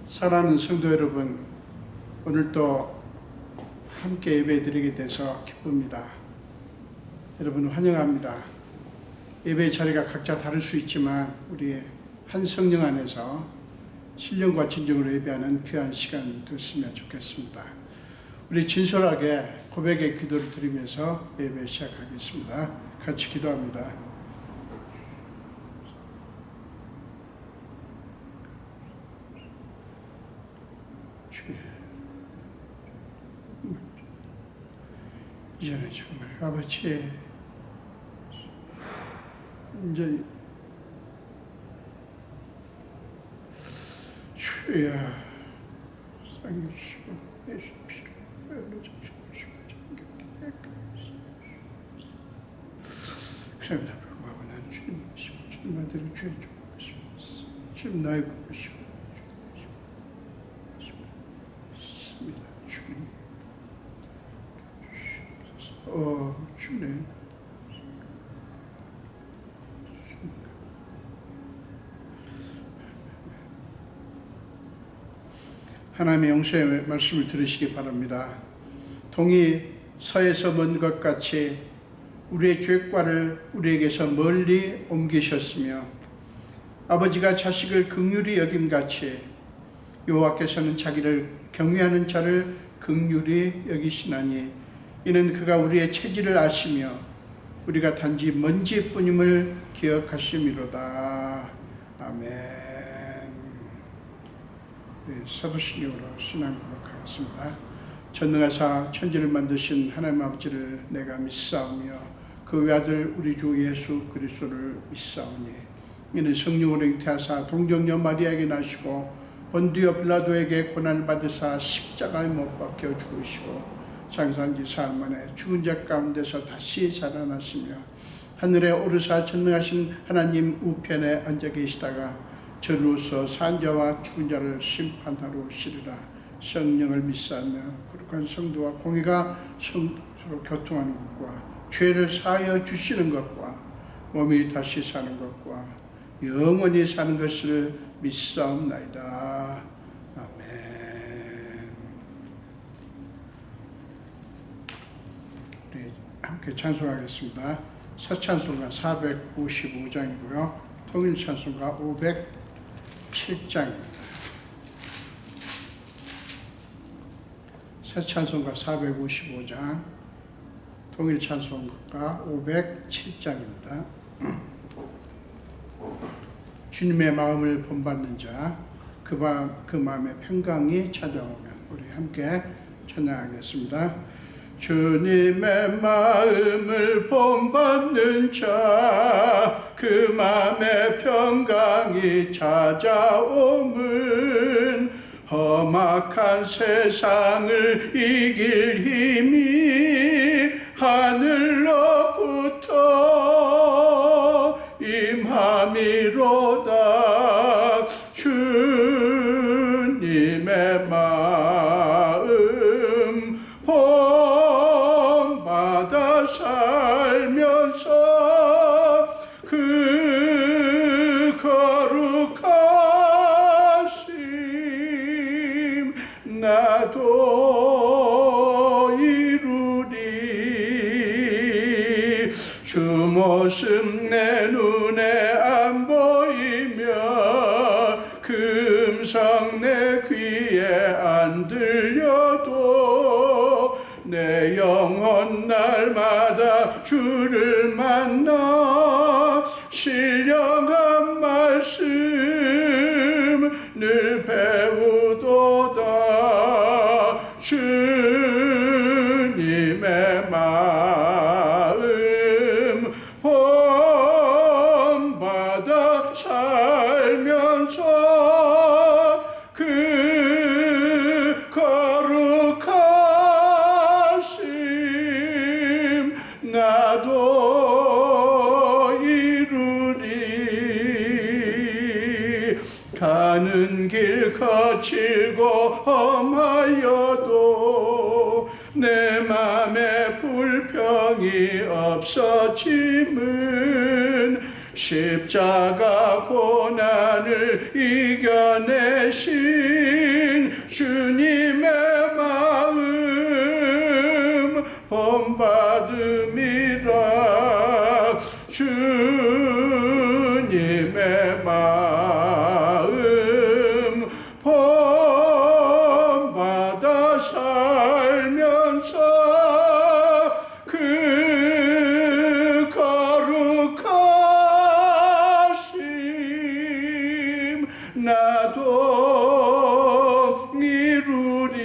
사랑하는 성도 여러분, 오늘 또 함께 예배드리게 돼서 기쁩니다. 여러분 환영합니다. 예배 자리가 각자 다를 수 있지만 우리 한 성령 안에서 신령과 진정으로 예배하는 귀한 시간 됐으면 좋겠습니다. 우리 진솔하게 고백의 기도를 드리면서 예배 시작하겠습니다. 같이 기도합니다. 이전에 정말 아버지 이제 주여 상해 주시고 예수 피로 열로 정신하시고 그럼에도 불구하고 나는 주님 하시고 주님 아들이 주의 종이시고 주님 나의 구하시고 주님 주님 주님 하나님의 용서의 말씀을 들으시기 바랍니다. 동이 서에서 먼 것 같이 우리의 죄과를 우리에게서 멀리 옮기셨으며 아버지가 자식을 긍휼히 여김같이 여호와께서는 자기를 경외하는 자를 긍휼히 여기시나니 이는 그가 우리의 체질을 아시며 우리가 단지 먼지뿐임을 기억하심이로다. 아멘. 사도신경으로 신앙 고백하겠습니다. 전능하사 천지를 만드신 하나님 아버지를 내가 믿사오며 그 외아들 우리 주 예수 그리스도를 믿사오니 이는 성령으로 잉태하사 동정녀 마리아에게 나시고 본디오 빌라도에게 고난을 받으사 십자가에 못 박혀 죽으시고 장사한 지 사흘 만에 죽은 자 가운데서 다시 살아나시며 하늘에 오르사 전능하신 하나님 우편에 앉아 계시다가 저로서 산자와 죽은 자를 심판하러 오시리라. 성령을 믿사하며 거룩한 성도와 공의가 서로 교통하는 것과 죄를 사하여 주시는 것과 몸이 다시 사는 것과 영원히 사는 것을 믿사옵나이다. 아멘. 우리 함께 찬송하겠습니다. 서찬송가 455장이고요. 통일찬송가 507장입니다. 서찬송가 455장, 통일찬송가 507장입니다. 주님의 마음을 본받는 자, 그 마음의 평강이 찾아오면 우리 함께 찬양하겠습니다. 주님의 마음을 본받는 자, 그 마음의 평강이 찾아오면 험악한 세상을 이길 힘이 하늘로부터 임함이로다. 주님의 마음 본받아 살면서 그 거룩하심 나도 이루리. 주 모습 내 눈에 안 보이며 그 음성 내 귀에 안 들려도 내 영혼 날마다 주를 만나 신령한 말씀 늘 배우도다. 주님의 마음 본받아 살면서 그 거룩하심 나도 이루리. 가는 길 거칠고 험하여도 내 맘에 불평이 없어짐은 십자가 고난을 이겨내신 주님의 마음 본받음이라. 주님의 마음 본받아 살면서 그 거룩하심 나도 이루리.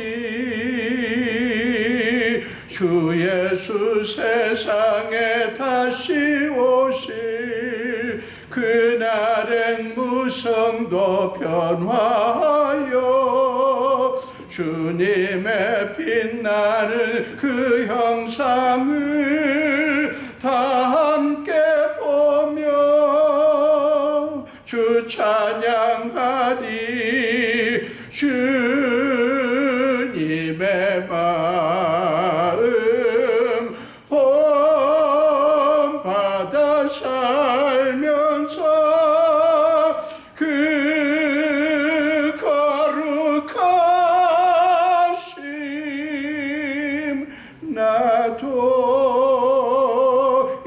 주 예수 세상에 다시 오실 그날엔 무성도 변화하여 주님의 빛나는 그 형상을 다 함께 보며 주 찬양하리. 주님의 마음 본받아 살면서 그 거룩하심 나도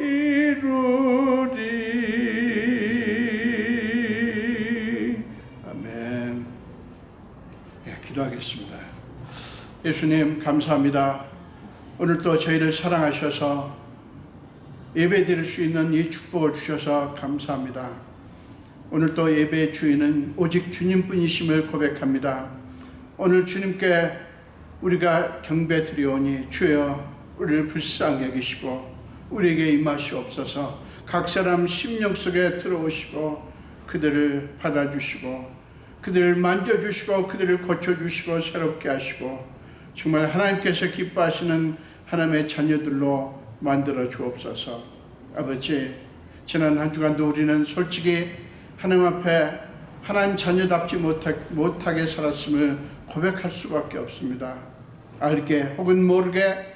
이루리. 아멘. 기도하겠습니다. 예수님 감사합니다. 오늘 또 저희를 사랑하셔서 예배 드릴 수 있는 이 축복을 주셔서 감사합니다. 오늘 또 예배의 주인은 오직 주님뿐이심을 고백합니다. 오늘 주님께 우리가 경배 드리오니 주여 우리를 불쌍히 여기시고 우리에게 임하시옵소서. 각 사람 심령 속에 들어오시고 그들을 받아주시고 그들을 만져주시고 그들을 고쳐주시고 새롭게 하시고 정말 하나님께서 기뻐하시는 하나님의 자녀들로 만들어 주옵소서. 아버지, 지난 한 주간도 우리는 솔직히 하나님 앞에 하나님 자녀답지 못하게 살았음을 고백할 수밖에 없습니다. 알게 혹은 모르게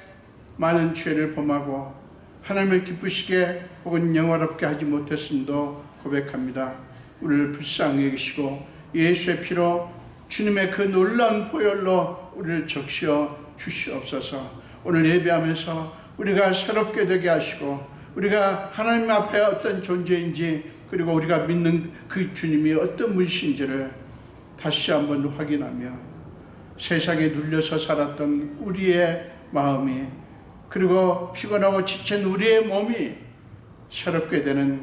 많은 죄를 범하고 하나님을 기쁘시게 혹은 영화롭게 하지 못했음도 고백합니다. 우리를 불쌍히 여기시고 예수의 피로 주님의 그 놀라운 보혈로 우리를 적시어 주시옵소서. 오늘 예배하면서 우리가 새롭게 되게 하시고 우리가 하나님 앞에 어떤 존재인지 그리고 우리가 믿는 그 주님이 어떤 분이신지를 다시 한번 확인하며 세상에 눌려서 살았던 우리의 마음이 그리고 피곤하고 지친 우리의 몸이 새롭게 되는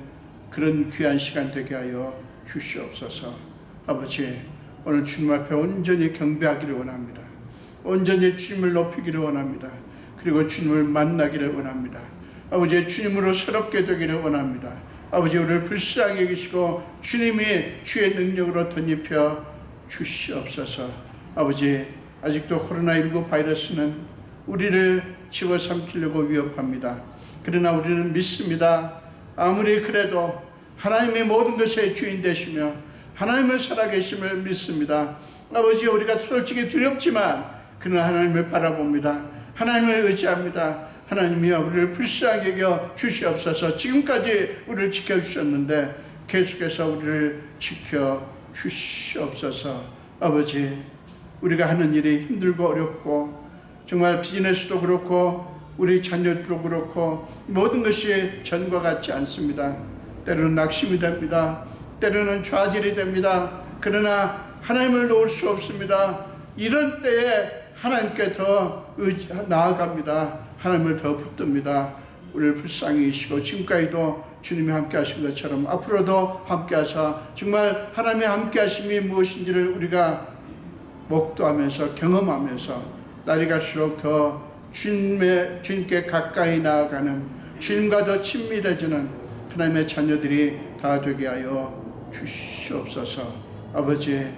그런 귀한 시간 되게 하여 주시옵소서. 아버지, 오늘 주님 앞에 온전히 경배하기를 원합니다. 온전히 주님을 높이기를 원합니다. 그리고 주님을 만나기를 원합니다. 아버지, 주님으로 새롭게 되기를 원합니다. 아버지, 우리를 불쌍히 여기시고 주님이 주의 능력으로 덧입혀 주시옵소서. 아버지, 아직도 코로나19 바이러스는 우리를 집어삼키려고 위협합니다. 그러나 우리는 믿습니다. 아무리 그래도 하나님의 모든 것의 주인 되시며 하나님을 살아계심을 믿습니다. 아버지, 우리가 솔직히 두렵지만 그러나 하나님을 바라봅니다. 하나님을 의지합니다. 하나님이 우리를 불쌍히 여겨 주시옵소서. 지금까지 우리를 지켜주셨는데 계속해서 우리를 지켜주시옵소서. 아버지, 우리가 하는 일이 힘들고 어렵고 정말 비즈니스도 그렇고 우리 자녀들도 그렇고 모든 것이 전과 같지 않습니다. 때로는 낙심이 됩니다. 때로는 좌절이 됩니다. 그러나 하나님을 놓을 수 없습니다. 이런 때에 하나님께 더 나아갑니다. 하나님을 더 붙듭니다. 우리를 불쌍히 여기시고 지금까지도 주님이 함께 하신 것처럼 앞으로도 함께 하사 정말 하나님의 함께 하심이 무엇인지를 우리가 목도하면서 경험하면서 날이 갈수록 더 주님께 가까이 나아가는 주님과 더 친밀해지는 하나님의 자녀들이 다 되게 하여 주시옵소서. 아버지,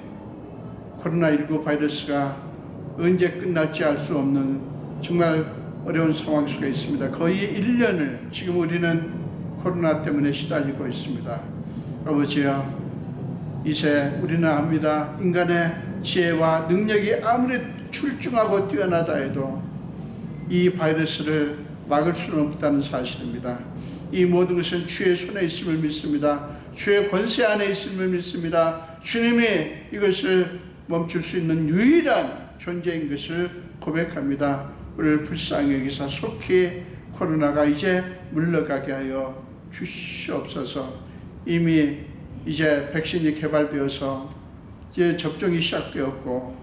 코로나19 바이러스가 언제 끝날지 알 수 없는 정말 어려운 상황 속에 있습니다. 거의 1년을 지금 우리는 코로나 때문에 시달리고 있습니다. 아버지여, 이제 우리는 압니다. 인간의 지혜와 능력이 아무리 출중하고 뛰어나다 해도 이 바이러스를 막을 수는 없다는 사실입니다. 이 모든 것은 주의 손에 있음을 믿습니다. 주의 권세 안에 있음을 믿습니다. 주님이 이것을 멈출 수 있는 유일한 존재인 것을 고백합니다. 우리를 불쌍히 여기사 속히 코로나가 이제 물러가게 하여 주시옵소서. 이미 이제 백신이 개발되어서 이제 접종이 시작되었고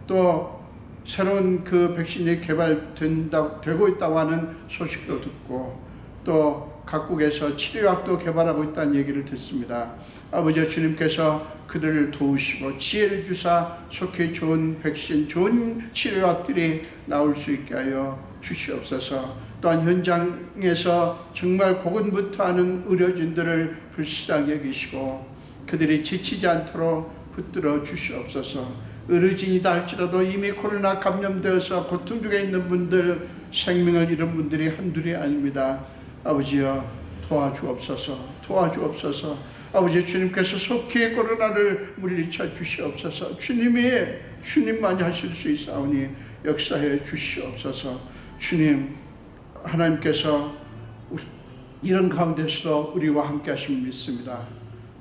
또 새로운 그 백신이 개발되고 있다고 하는 소식도 듣고 또 각국에서 치료약도 개발하고 있다는 얘기를 듣습니다. 아버지 주님께서 그들을 도우시고 지혜를 주사 속히 좋은 백신, 좋은 치료약들이 나올 수 있게 하여 주시옵소서. 또한 현장에서 정말 고군분투하는 의료진들을 불쌍히 여기시고 그들이 지치지 않도록 붙들어 주시옵소서. 의료진이다 할지라도 이미 코로나 감염되어서 고통 중에 있는 분들, 생명을 잃은 분들이 한둘이 아닙니다. 아버지여 도와주옵소서. 도와주옵소서. 아버지 주님께서 속히 코로나를 물리쳐 주시옵소서. 주님만이 하실 수 있사오니 역사해 주시옵소서. 주님, 하나님께서 이런 가운데서도 우리와 함께 하심을 믿습니다.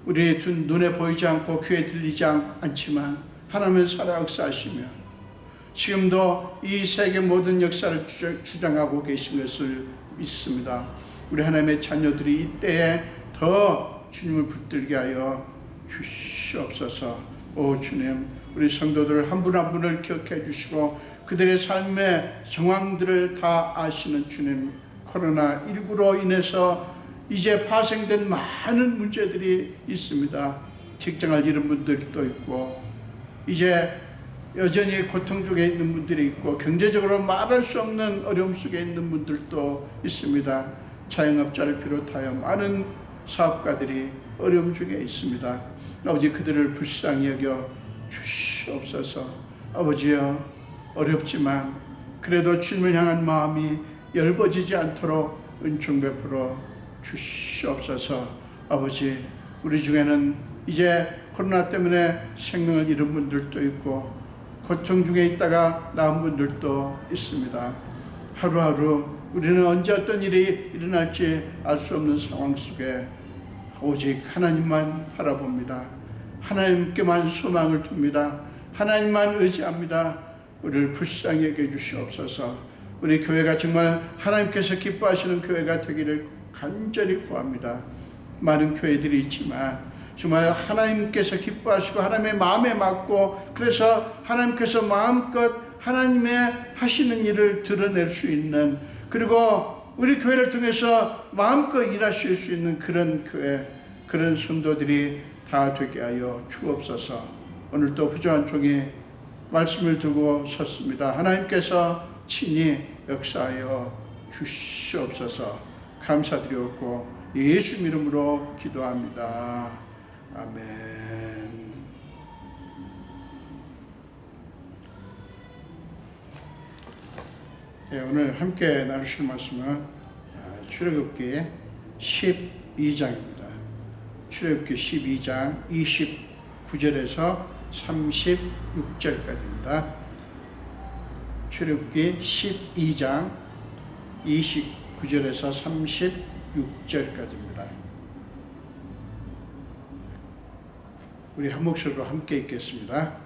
우리의 눈에 보이지 않고 귀에 들리지 않지만 하나님은 살아 역사하시며 지금도 이 세계 모든 역사를 주장하고 계신 것을 믿습니다. 우리 하나님의 자녀들이 이때에 더 주님을 붙들게 하여 주시옵소서. 오 주님, 우리 성도들 한 분 한 분을 기억해 주시고 그들의 삶의 정황들을 다 아시는 주님, 코로나19로 인해서 이제 파생된 많은 문제들이 있습니다. 직장을 잃은 분들도 있고 이제 여전히 고통 중에 있는 분들이 있고 경제적으로 말할 수 없는 어려움 속에 있는 분들도 있습니다. 자영업자를 비롯하여 많은 사업가들이 어려움 중에 있습니다. 아버지 그들을 불쌍히 여겨 주시옵소서. 아버지여 어렵지만 그래도 주님을 향한 마음이 열버지지 않도록 은총 베풀어 주시옵소서. 아버지 우리 중에는 이제 코로나 때문에 생명을 잃은 분들도 있고 고통 중에 있다가 나은 분들도 있습니다. 하루하루 우리는 언제 어떤 일이 일어날지 알 수 없는 상황 속에 오직 하나님만 바라봅니다. 하나님께만 소망을 둡니다. 하나님만 의지합니다. 우리를 불쌍히 여겨 주시옵소서. 우리 교회가 정말 하나님께서 기뻐하시는 교회가 되기를 간절히 구합니다. 많은 교회들이 있지만 정말 하나님께서 기뻐하시고 하나님의 마음에 맞고 그래서 하나님께서 마음껏 하나님의 하시는 일을 드러낼 수 있는 그리고 우리 교회를 통해서 마음껏 일하실 수 있는 그런 교회, 그런 성도들이 다 되게 하여 주옵소서. 오늘도 부족한 종이 말씀을 두고 섰습니다. 하나님께서 친히 역사하여 주시옵소서. 감사드리옵고 예수 이름으로 기도합니다. 아멘. 네, 오늘 함께 나누실 말씀은 출애굽기 12장입니다. 출애굽기 12장 29절에서 36절까지입니다. 출애굽기 12장 29절에서 36절까지입니다. 우리 한 목소리로 함께 읽겠습니다.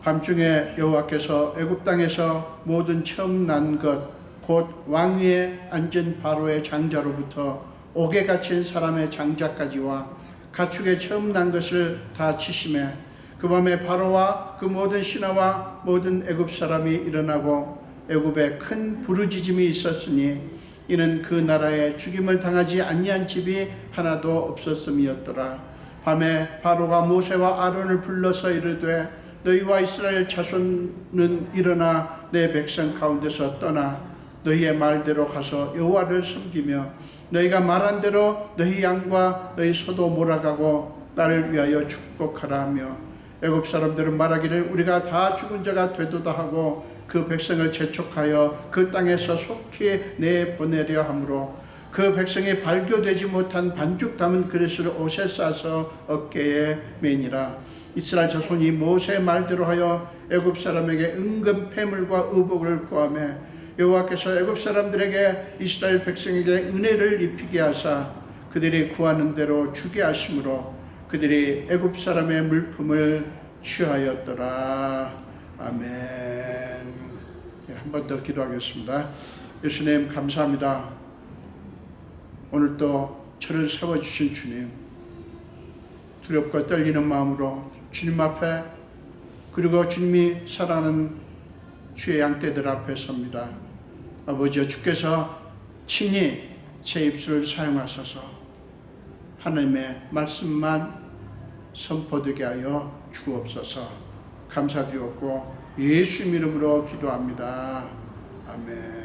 밤중에 여호와께서 애굽 땅에서 모든 처음 난 것 곧 왕위에 앉은 바로의 장자로부터 옥에 갇힌 사람의 장자까지와 가축의 처음 난 것을 다 치심에 그 밤에 바로와 그 모든 신하와 모든 애굽 사람이 일어나고 애굽에 큰 부르짖음이 있었으니 이는 그 나라에 죽임을 당하지 아니한 집이 하나도 없었음이었더라. 밤에 바로가 모세와 아론을 불러서 이르되 너희와 이스라엘 자손은 일어나 내 백성 가운데서 떠나 너희의 말대로 가서 여호와를 섬기며 너희가 말한 대로 너희 양과 너희 소도 몰아가고 나를 위하여 축복하라 하며 애굽 사람들은 말하기를 우리가 다 죽은 자가 되도다 하고 그 백성을 재촉하여 그 땅에서 속히 내보내려 하므로 그 백성이 발교되지 못한 반죽 담은 그릇을 옷에 싸서 어깨에 매니라. 이스라엘 자손이 모세의 말대로 하여 애굽 사람에게 은금 패물과 의복을 구하며 여호와께서 애굽 사람들에게 이스라엘 백성에게 은혜를 입히게 하사 그들이 구하는 대로 주게 하심으로 그들이 애굽 사람의 물품을 취하였더라. 아멘. 한 번 더 기도하겠습니다. 예수님 감사합니다. 오늘 또 저를 세워주신 주님, 두렵고 떨리는 마음으로 주님 앞에, 그리고 주님이 사랑하는 주의 양떼들 앞에 섭니다. 아버지여, 주께서 친히 제 입술을 사용하셔서 하나님의 말씀만 선포되게 하여 주옵소서. 감사드리옵고 예수 이름으로 기도합니다. 아멘.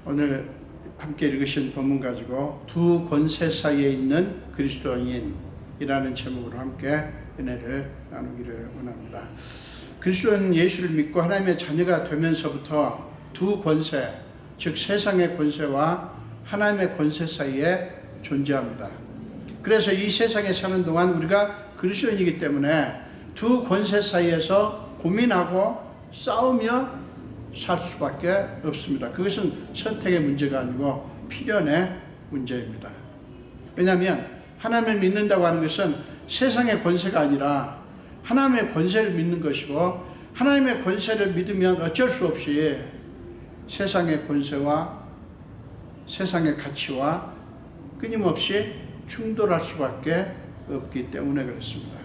오늘 함께 읽으신 본문 가지고 두 권세 사이에 있는 그리스도인이라는 제목으로 함께 은혜를 나누기를 원합니다. 그리스도인 예수를 믿고 하나님의 자녀가 되면서부터 두 권세, 즉 세상의 권세와 하나님의 권세 사이에 존재합니다. 그래서 이 세상에 사는 동안 우리가 그리스도인이기 때문에 두 권세 사이에서 고민하고 싸우며 살 수밖에 없습니다. 그것은 선택의 문제가 아니고 필연의 문제입니다. 왜냐하면 하나님을 믿는다고 하는 것은 세상의 권세가 아니라 하나님의 권세를 믿는 것이고, 하나님의 권세를 믿으면 어쩔 수 없이 세상의 권세와 세상의 가치와 끊임없이 충돌할 수밖에 없기 때문에 그렇습니다.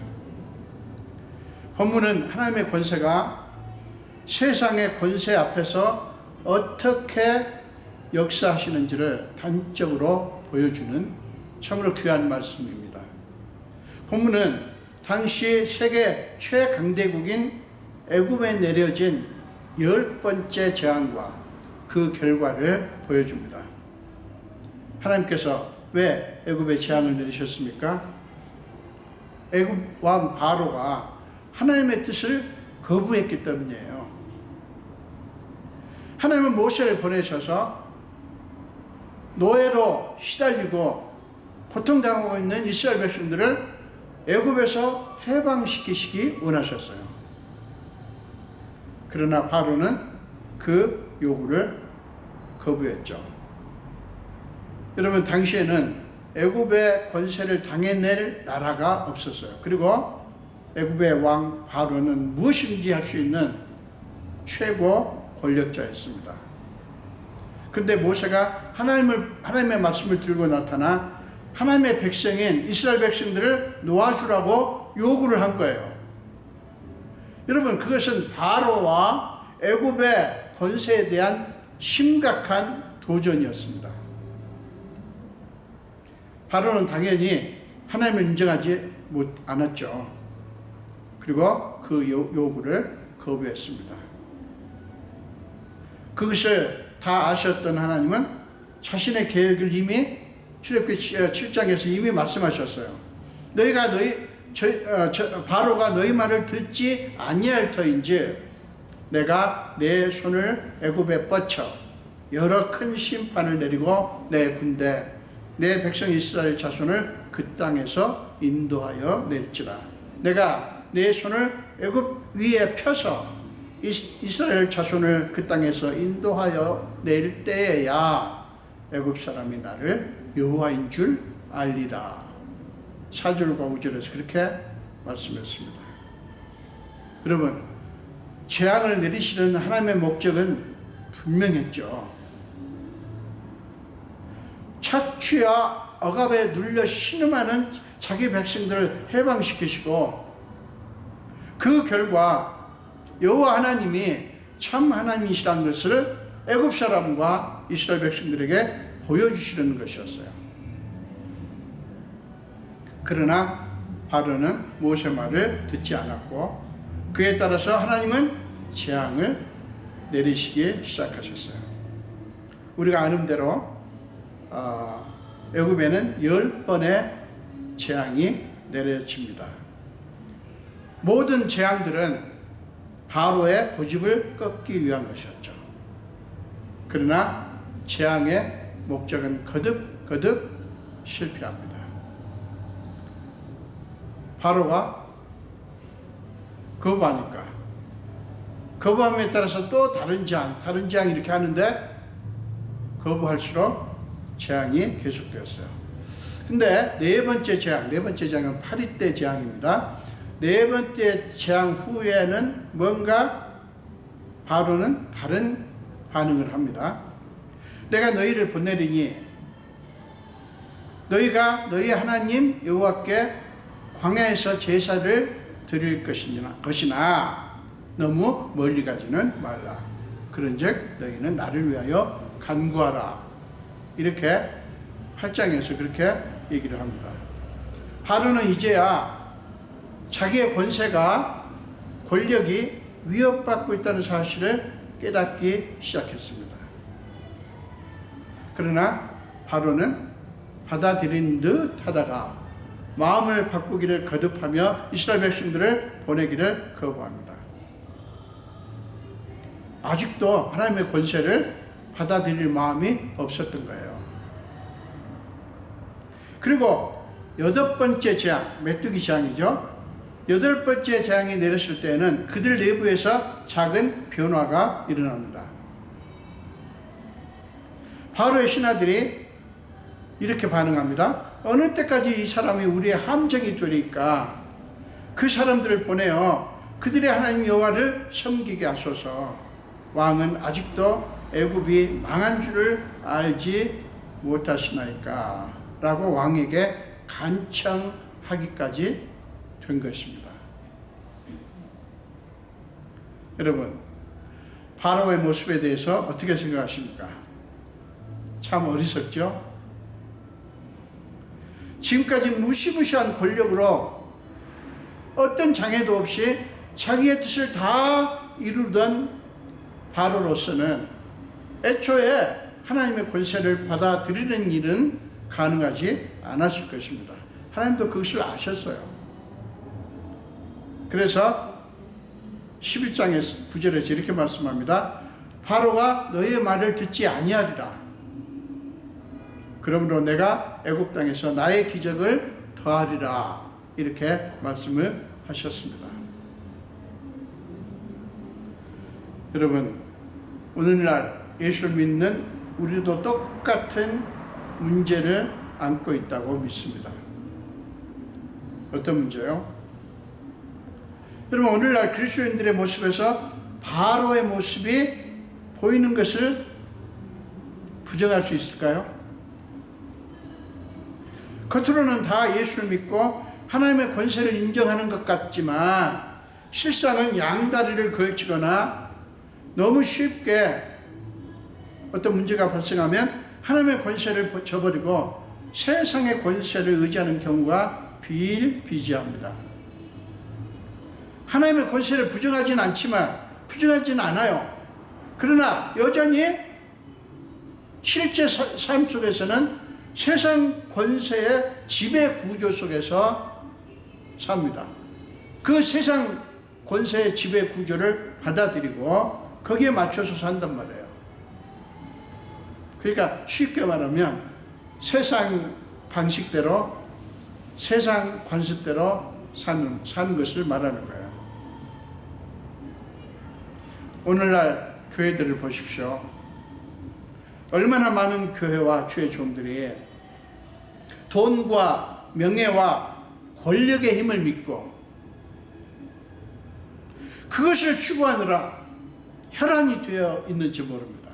본문은 하나님의 권세가 세상의 권세 앞에서 어떻게 역사하시는지를 단적으로 보여주는 참으로 귀한 말씀입니다. 본문은 당시 세계 최강대국인 애굽에 내려진 10번째 재앙과 그 결과를 보여줍니다. 하나님께서 왜 애굽에 재앙을 내리셨습니까? 애굽 왕 바로가 하나님의 뜻을 거부했기 때문이에요. 하나님은 모세를 보내셔서 노예로 시달리고 고통당하고 있는 이스라엘 백성들을 애굽에서 해방시키시기 원하셨어요. 그러나 바로는 그 요구를 거부했죠. 여러분, 당시에는 애굽의 권세를 당해낼 나라가 없었어요. 그리고 애굽의 왕 바로는 무엇인지 할 수 있는 최고 권력자였습니다. 그런데 모세가 하나님의 말씀을 들고 나타나 하나님의 백성인 이스라엘 백성들을 놓아주라고 요구를 한 거예요. 여러분, 그것은 바로와 애굽의 권세에 대한 심각한 도전이었습니다. 바로는 당연히 하나님을 인정하지 않았죠. 그리고 그 요구를 거부했습니다. 그것을 다 아셨던 하나님은 자신의 계획을 이미 출애굽기 7장에서 이미 말씀하셨어요. 바로가 너희 말을 듣지 아니할 터인지 내가 내 손을 애굽에 뻗쳐 여러 큰 심판을 내리고 내 군대 내 백성 이스라엘 자손을 그 땅에서 인도하여 낼지라. 내가 내 손을 애굽 위에 펴서 이스라엘 자손을 그 땅에서 인도하여 낼 때에야 애굽 사람이 나를 여호와인 줄 알리라. 4절과 5절에서 그렇게 말씀했습니다. 여러분, 재앙을 내리시는 하나님의 목적은 분명했죠. 착취와 억압에 눌려 신음하는 자기 백성들을 해방시키시고, 그 결과 여호와 하나님이 참 하나님이시라는 것을 애굽 사람과 이스라엘 백성들에게 보여주시는 것이었어요. 그러나 바로는 모세 말을 듣지 않았고, 그에 따라서 하나님은 재앙을 내리시기 시작하셨어요. 우리가 아는 대로 애굽에는 10번의 재앙이 내려집니다. 모든 재앙들은 바로의 고집을 꺾기 위한 것이었죠. 그러나 재앙의 목적은 거듭 실패합니다. 바로가 거부하니까, 거부함에 따라서 또 다른 재앙 이렇게 하는데 거부할수록 재앙이 계속되었어요. 근데 네 번째 재앙은 파리 때 재앙입니다. 네 번째 재앙 후에는 뭔가 바로는 다른 반응을 합니다. 내가 너희를 보내리니 너희가 너희 하나님 여호와께 광야에서 제사를 드릴 것이나 너무 멀리 가지는 말라. 그런즉 너희는 나를 위하여 간구하라. 이렇게 8장에서 그렇게 얘기를 합니다. 바로는 이제야 자기의 권력이 위협받고 있다는 사실을 깨닫기 시작했습니다. 그러나 바로는 받아들인 듯 하다가 마음을 바꾸기를 거듭하며 이스라엘 백성들을 보내기를 거부합니다. 아직도 하나님의 권세를 받아들일 마음이 없었던 거예요. 그리고 8번째 재앙, 메뚜기 재앙이죠. 8번째 재앙이 내렸을 때에는 그들 내부에서 작은 변화가 일어납니다. 바로의 신하들이 이렇게 반응합니다. 어느 때까지 이 사람이 우리의 함정이 되리까? 그 사람들을 보내어 그들의 하나님 여호와를 섬기게 하소서. 왕은 아직도 애굽이 망한 줄을 알지 못하시나이까? 라고 왕에게 간청하기까지 된 것입니다. 여러분, 바로의 모습에 대해서 어떻게 생각하십니까? 참 어리석죠? 지금까지 무시무시한 권력으로 어떤 장애도 없이 자기의 뜻을 다 이루던 바로로서는 애초에 하나님의 권세를 받아들이는 일은 가능하지 않았을 것입니다. 하나님도 그것을 아셨어요. 그래서 11장의 9절에서 이렇게 말씀합니다. 바로가 너희의 말을 듣지 아니하리라. 그러므로 내가 애굽 땅에서 나의 기적을 더하리라. 이렇게 말씀을 하셨습니다. 여러분, 오늘날 예수를 믿는 우리도 똑같은 문제를 안고 있다고 믿습니다. 어떤 문제요? 여러분, 오늘날 그리스도인들의 모습에서 바로의 모습이 보이는 것을 부정할 수 있을까요? 겉으로는 다 예수를 믿고 하나님의 권세를 인정하는 것 같지만 실상은 양다리를 걸치거나 너무 쉽게 어떤 문제가 발생하면 하나님의 권세를 저버리고 세상의 권세를 의지하는 경우가 비일비재합니다. 하나님의 권세를 부정하진 않아요. 그러나 여전히 실제 삶 속에서는 세상 권세의 지배 구조 속에서 삽니다. 그 세상 권세의 지배 구조를 받아들이고 거기에 맞춰서 산단 말이에요. 그러니까 쉽게 말하면 세상 방식대로, 세상 관습대로 사는 것을 말하는 거예요. 오늘날 교회들을 보십시오. 얼마나 많은 교회와 주의 종들이 돈과 명예와 권력의 힘을 믿고 그것을 추구하느라 혈안이 되어 있는지 모릅니다.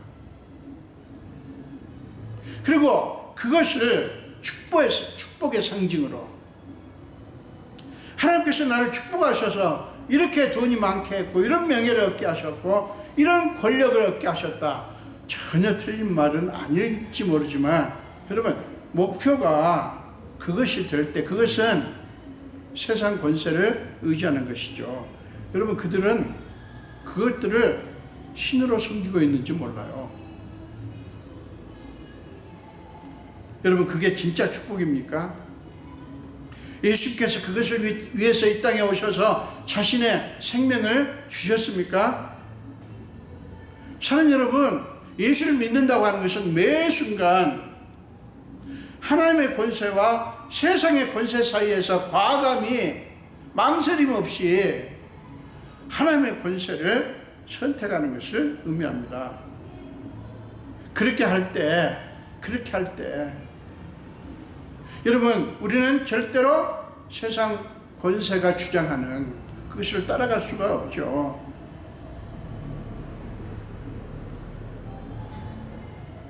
그리고 그것을 축복의 상징으로 하나님께서 나를 축복하셔서 이렇게 돈이 많게 했고 이런 명예를 얻게 하셨고 이런 권력을 얻게 하셨다. 전혀 틀린 말은 아닐지 모르지만 여러분, 목표가 그것이 될 때 그것은 세상 권세를 의지하는 것이죠. 여러분, 그들은 그것들을 신으로 섬기고 있는지 몰라요. 여러분, 그게 진짜 축복입니까? 예수께서 그것을 위해서 이 땅에 오셔서 자신의 생명을 주셨습니까? 사랑하는 여러분, 예수를 믿는다고 하는 것은 매 순간 하나님의 권세와 세상의 권세 사이에서 과감히 망설임 없이 하나님의 권세를 선택하는 것을 의미합니다. 그렇게 할 때 그렇게 할 때 여러분 우리는 절대로 세상 권세가 주장하는 그것을 따라갈 수가 없죠.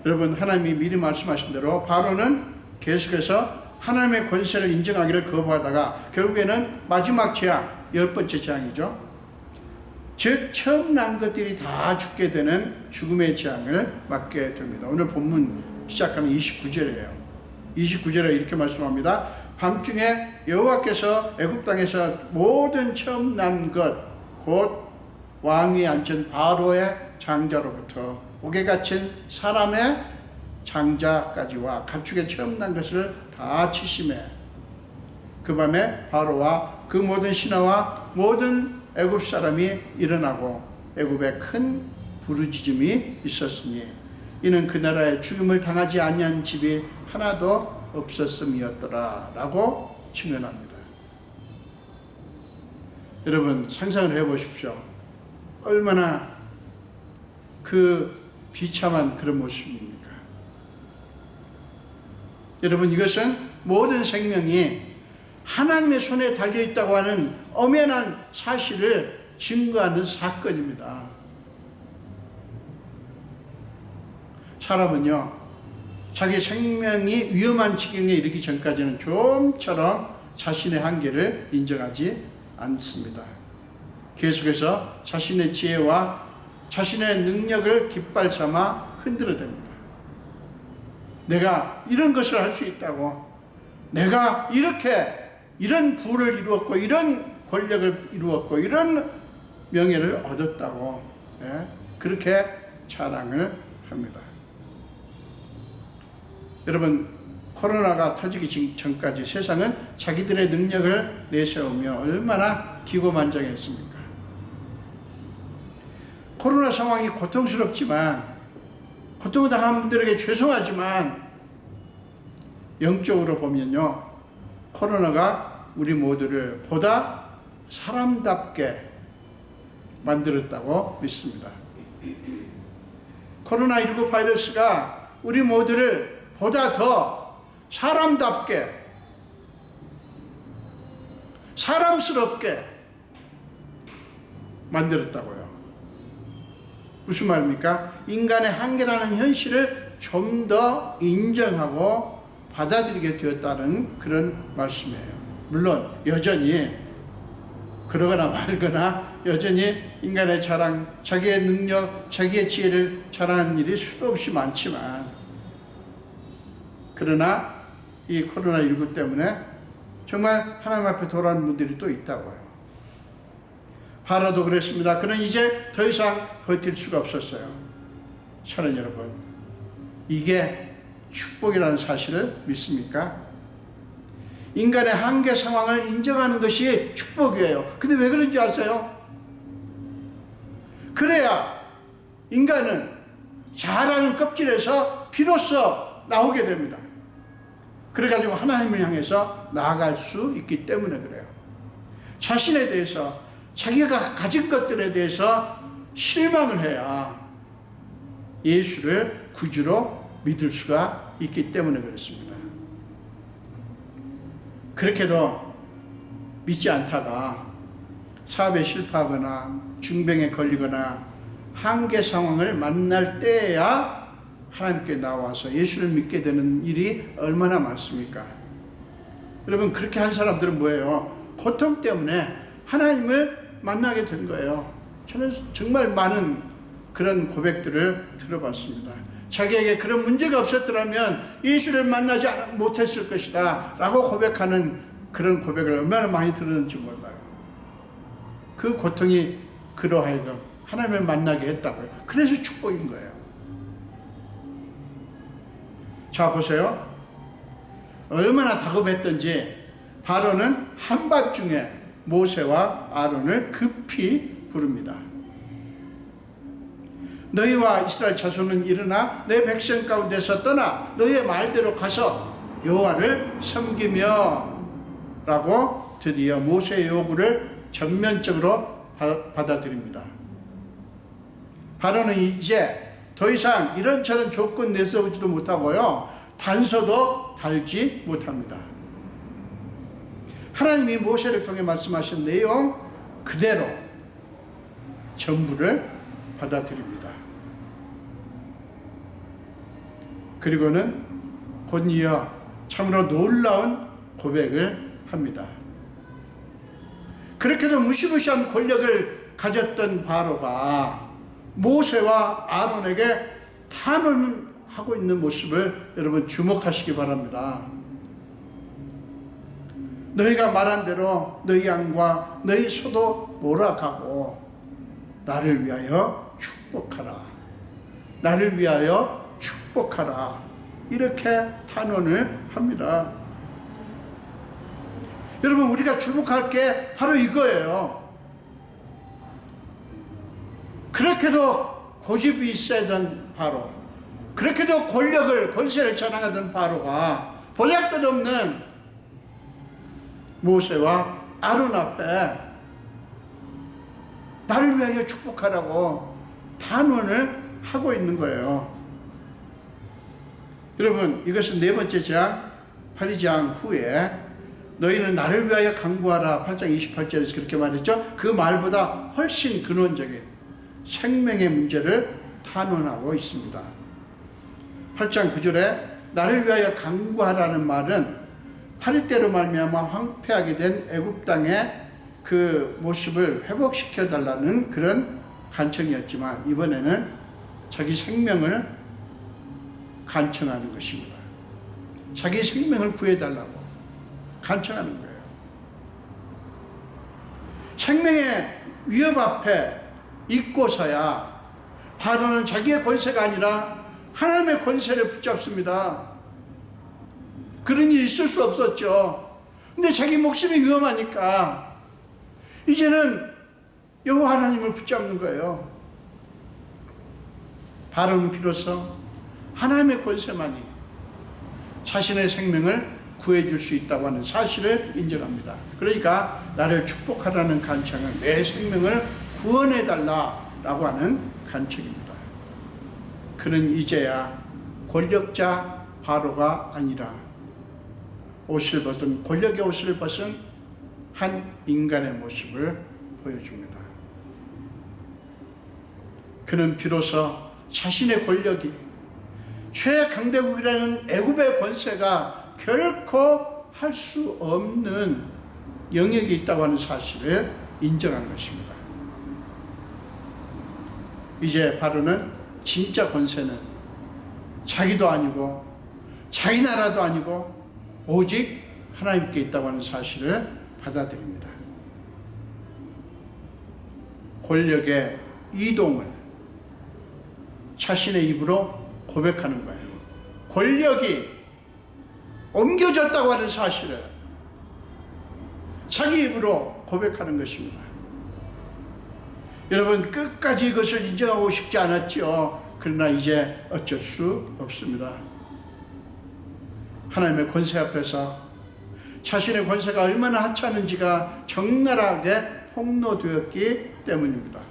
여러분 하나님이 미리 말씀하신 대로 바로는 계속해서 하나님의 권세를 인정하기를 거부하다가 결국에는 마지막 재앙, 10번째 재앙이죠. 즉 처음 난 것들이 다 죽게 되는 죽음의 재앙을 맞게 됩니다. 오늘 본문 시작하는 29절이에요. 29절에 이렇게 말씀합니다. 밤중에 여호와께서 애굽 땅에서 모든 처음 난 것 곧 왕위에 앉은 바로의 장자로부터 옥에 갇힌 사람의 장자까지와 가축에 처음 난 것을 다 치심해 그 밤에 바로와 그 모든 신하와 모든 애굽 사람이 일어나고 애굽에 큰 부르짖음이 있었으니 이는 그 나라에 죽임을 당하지 아니한 집이 하나도 없었음이었더라 라고 증언합니다. 여러분 상상을 해보십시오. 얼마나 그 비참한 그런 모습입니까? 여러분 이것은 모든 생명이 하나님의 손에 달려있다고 하는 엄연한 사실을 증거하는 사건입니다. 사람은요 자기 생명이 위험한 지경에 이르기 전까지는 좀처럼 자신의 한계를 인정하지 않습니다. 계속해서 자신의 지혜와 자신의 능력을 깃발 삼아 흔들어댑니다. 내가 이런 것을 할 수 있다고, 내가 이런 부를 이루었고 이런 권력을 이루었고 이런 명예를 얻었다고 그렇게 자랑을 합니다. 여러분 코로나가 터지기 전까지 세상은 자기들의 능력을 내세우며 얼마나 기고만장했습니까? 코로나 상황이 고통스럽지만 고통을 당한 분들에게 죄송하지만 영적으로 보면요 코로나가 우리 모두를 보다 사람답게 만들었다고 믿습니다. 코로나19 바이러스가 우리 모두를 보다 더 사람답게 사람스럽게 만들었다고요. 무슨 말입니까? 인간의 한계라는 현실을 좀 더 인정하고 받아들이게 되었다는 그런 말씀이에요. 물론 여전히 그러거나 말거나 여전히 인간의 자랑, 자기의 능력, 자기의 지혜를 자랑하는 일이 수도 없이 많지만 그러나 이 코로나19 때문에 정말 하나님 앞에 돌아오는 분들이 또 있다고요. 바로도 그랬습니다. 그는 이제 더 이상 버틸 수가 없었어요. 사랑하는 여러분, 이게 축복이라는 사실을 믿습니까? 인간의 한계 상황을 인정하는 것이 축복이에요. 근데 왜 그런지 아세요? 그래야 인간은 자라는 껍질에서 비로소 나오게 됩니다. 그래가지고 하나님을 향해서 나아갈 수 있기 때문에 그래요. 자신에 대해서 자기가 가진 것들에 대해서 실망을 해야 예수를 구주로 믿을 수가 있기 때문에 그렇습니다. 그렇게도 믿지 않다가 사업에 실패하거나 중병에 걸리거나 한계 상황을 만날 때야 하나님께 나와서 예수를 믿게 되는 일이 얼마나 많습니까? 여러분 그렇게 한 사람들은 뭐예요? 고통 때문에 하나님을 만나게 된 거예요. 저는 정말 많은 그런 고백들을 들어봤습니다. 자기에게 그런 문제가 없었더라면 예수를 만나지 못했을 것이다 라고 고백하는 그런 고백을 얼마나 많이 들었는지 몰라요. 그 고통이 그로 하여금 하나님을 만나게 했다고요. 그래서 축복인 거예요. 자 보세요. 얼마나 다급했던지 바로는 한밤중에 모세와 아론을 급히 부릅니다. 너희와 이스라엘 자손은 일어나 내 백성 가운데서 떠나 너희의 말대로 가서 여호와를 섬기며 라고 드디어 모세의 요구를 전면적으로 받아들입니다. 바로는 이제 더 이상 이런저런 조건 내세우지도 못하고요, 단서도 달지 못합니다. 하나님이 모세를 통해 말씀하신 내용 그대로 전부를 받아들입니다. 그리고는 곧이어 참으로 놀라운 고백을 합니다. 그렇게도 무시무시한 권력을 가졌던 바로가 모세와 아론에게 탄원하고 있는 모습을 여러분 주목하시기 바랍니다. 너희가 말한 대로 너희 양과 너희 소도 몰아가고 나를 위하여 축복하라. 나를 위하여 축복하라. 이렇게 탄원을 합니다. 여러분, 우리가 주목할 게 바로 이거예요. 그렇게도 고집이 세던 바로, 그렇게도 권세를 자랑하던 바로가 보잘것없는 모세와 아론 앞에 나를 위하여 축복하라고 탄원을 하고 있는 거예요. 여러분, 이것은 네 번째 장 8장 후에 너희는 나를 위하여 간구하라 8장 28절에서 그렇게 말했죠. 그 말보다 훨씬 근원적인 생명의 문제를 탄원하고 있습니다. 8장 9절에 나를 위하여 간구하라는 말은 파리떼로 말미암아 황폐하게 된 애굽 땅의 그 모습을 회복시켜 달라는 그런 간청이었지만, 이번에는 자기 생명을 간청하는 것입니다. 자기 생명을 구해달라고 간청하는 거예요. 생명의 위협 앞에 있고서야 바로는 자기의 권세가 아니라 하나님의 권세를 붙잡습니다. 그런 일이 있을 수 없었죠. 근데 자기 목숨이 위험하니까 이제는 여호와 하나님을 붙잡는 거예요. 바로는 비로소 하나님의 권세만이 자신의 생명을 구해줄 수 있다고 하는 사실을 인정합니다. 그러니까 나를 축복하라는 간청은 내 생명을 구원해달라라고 하는 간청입니다. 그는 이제야 권력자 바로가 아니라 권력의 옷을 벗은 한 인간의 모습을 보여줍니다. 그는 비로소 자신의 권력이 최강대국이라는 애굽의 권세가 결코 할 수 없는 영역이 있다고 하는 사실을 인정한 것입니다. 이제 바로는 진짜 권세는 자기도 아니고 자기 나라도 아니고 오직 하나님께 있다고 하는 사실을 받아들입니다. 권력의 이동을 자신의 입으로 고백하는 거예요. 권력이 옮겨졌다고 하는 사실을 자기 입으로 고백하는 것입니다. 여러분, 끝까지 이것을 인정하고 싶지 않았죠. 그러나 이제 어쩔 수 없습니다. 하나님의 권세 앞에서 자신의 권세가 얼마나 하찮은지가 적나라하게 폭로되었기 때문입니다.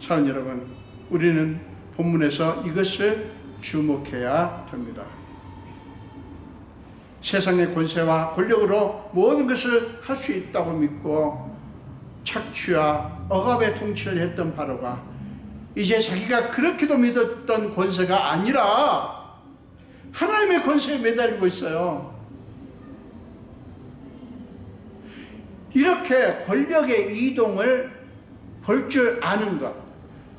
사랑하는 여러분, 우리는 본문에서 이것을 주목해야 됩니다. 세상의 권세와 권력으로 모든 것을 할 수 있다고 믿고 착취와 억압의 통치를 했던 바로가 이제 자기가 그렇게도 믿었던 권세가 아니라 하나님의 권세에 매달리고 있어요. 이렇게 권력의 이동을 볼 줄 아는 것,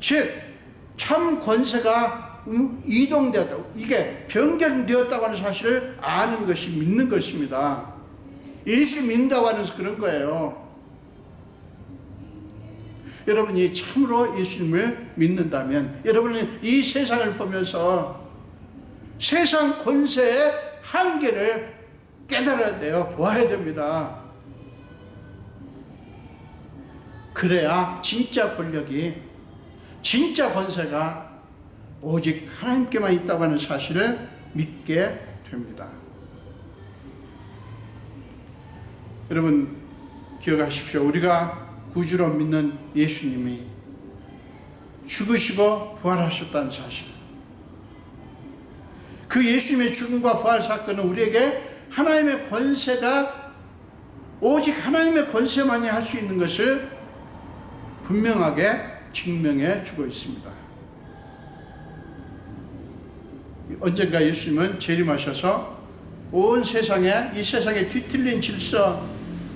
즉 참 권세가 이동되었다, 이게 변경되었다고 하는 사실을 아는 것이 믿는 것입니다. 예수 믿는다고 하는 그런 거예요. 여러분이 참으로 예수님을 믿는다면 여러분은 이 세상을 보면서 세상 권세의 한계를 깨달아야 돼요. 보아야 됩니다. 그래야 진짜 권력이, 진짜 권세가 오직 하나님께만 있다고 하는 사실을 믿게 됩니다. 여러분 기억하십시오. 우리가 구주로 믿는 예수님이 죽으시고 부활하셨다는 사실. 그 예수님의 죽음과 부활 사건은 우리에게 하나님의 권세가 오직 하나님의 권세만이 할 수 있는 것을 분명하게 증명해 주고 있습니다. 언젠가 예수님은 재림하셔서 온 세상에, 이 세상에 뒤틀린 질서,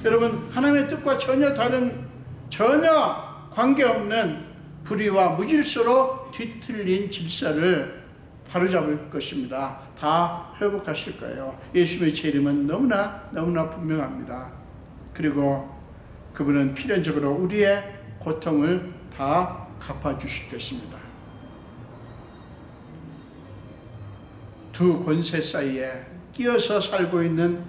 여러분 하나님의 뜻과 전혀 다른, 전혀 관계없는 불의와 무질서로 뒤틀린 질서를 바로잡을 것입니다. 다 회복하실 거예요. 예수님의 재림은 너무나 분명합니다. 그리고 그분은 필연적으로 우리의 고통을 다 갚아주실 것입니다. 두 권세 사이에 끼어서 살고 있는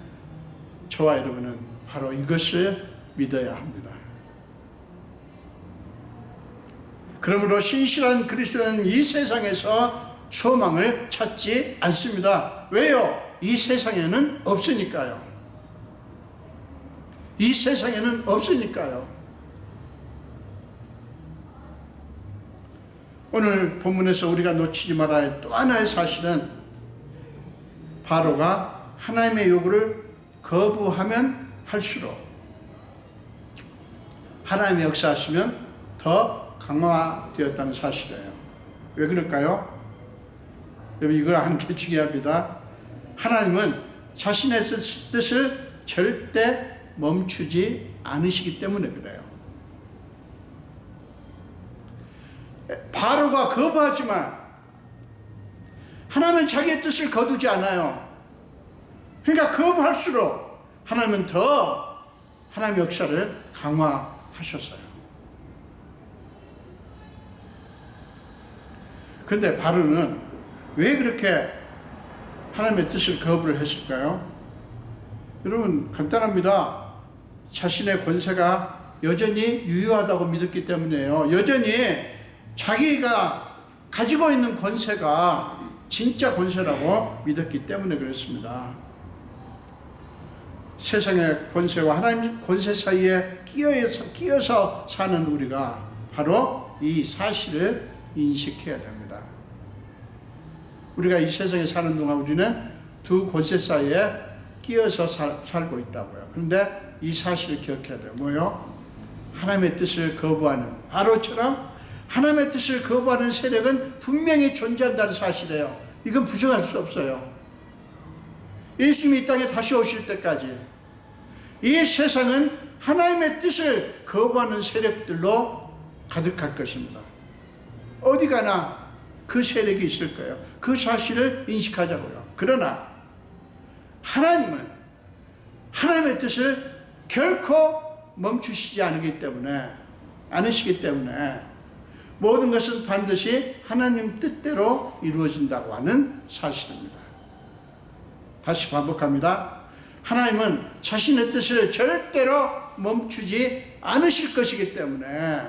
저와 여러분은 바로 이것을 믿어야 합니다. 그러므로 신실한 그리스도는 이 세상에서 소망을 찾지 않습니다. 왜요? 이 세상에는 없으니까요. 이 세상에는 없으니까요. 오늘 본문에서 우리가 놓치지 말아야 할 또 하나의 사실은 바로가 하나님의 요구를 거부하면 할수록 하나님의 역사하시면 더 강화되었다는 사실이에요. 왜 그럴까요? 여러분 이걸 아는 게 중요합니다. 하나님은 자신의 뜻을 절대 멈추지 않으시기 때문에 그래요. 바로가 거부하지만 하나님은 자기의 뜻을 거두지 않아요. 그러니까 거부할수록 하나님은 더 하나님의 역사를 강화하셨어요. 그런데 바로는 왜 그렇게 하나님의 뜻을 거부를 했을까요? 여러분 간단합니다. 자신의 권세가 여전히 유효하다고 믿었기 때문이에요. 여전히 자기가 가지고 있는 권세가 진짜 권세라고 믿었기 때문에 그렇습니다. 세상의 권세와 하나님 권세 사이에 끼어서 사는 우리가 바로 이 사실을 인식해야 됩니다. 우리가 이 세상에 사는 동안 우리는 두 권세 사이에 끼어서 살고 있다고요. 그런데 이 사실을 기억해야 돼요. 뭐요? 하나님의 뜻을 거부하는, 바로처럼 하나님의 뜻을 거부하는 세력은 분명히 존재한다는 사실이에요. 이건 부정할 수 없어요. 예수님이 이 땅에 다시 오실 때까지 이 세상은 하나님의 뜻을 거부하는 세력들로 가득할 것입니다. 어디 가나 그 세력이 있을 거예요. 그 사실을 인식하자고요. 그러나 하나님은 하나님의 뜻을 결코 멈추시지 않으시기 때문에 모든 것은 반드시 하나님 뜻대로 이루어진다고 하는 사실입니다. 다시 반복합니다. 하나님은 자신의 뜻을 절대로 멈추지 않으실 것이기 때문에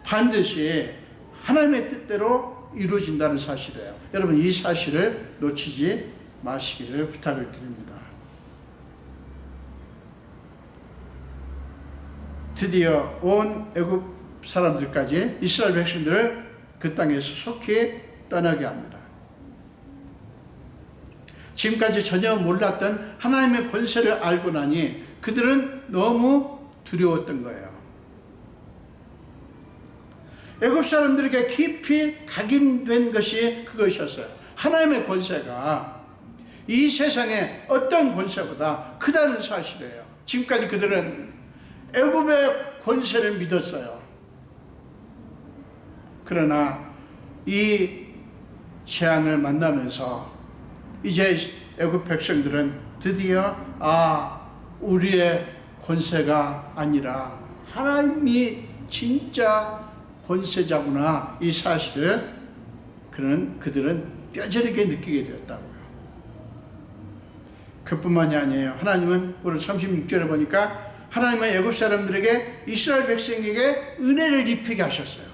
반드시 하나님의 뜻대로 이루어진다는 사실이에요. 여러분 이 사실을 놓치지 마시기를 부탁을 드립니다. 드디어 온 애굽 사람들까지 이스라엘 백성들을 그 땅에서 속히 떠나게 합니다. 지금까지 전혀 몰랐던 하나님의 권세를 알고 나니 그들은 너무 두려웠던 거예요. 애굽 사람들에게 깊이 각인된 것이 그것이었어요. 하나님의 권세가 이 세상의 어떤 권세보다 크다는 사실이에요. 지금까지 그들은 애굽의 권세를 믿었어요. 그러나 이 재앙을 만나면서 이제 애굽 백성들은 드디어 우리의 권세가 아니라 하나님이 진짜 권세자구나, 이 사실을 그들은 뼈저리게 느끼게 되었다고요. 그뿐만이 아니에요. 하나님은 오늘 36절에 보니까 하나님은 애굽 사람들에게 이스라엘 백성에게 은혜를 입히게 하셨어요.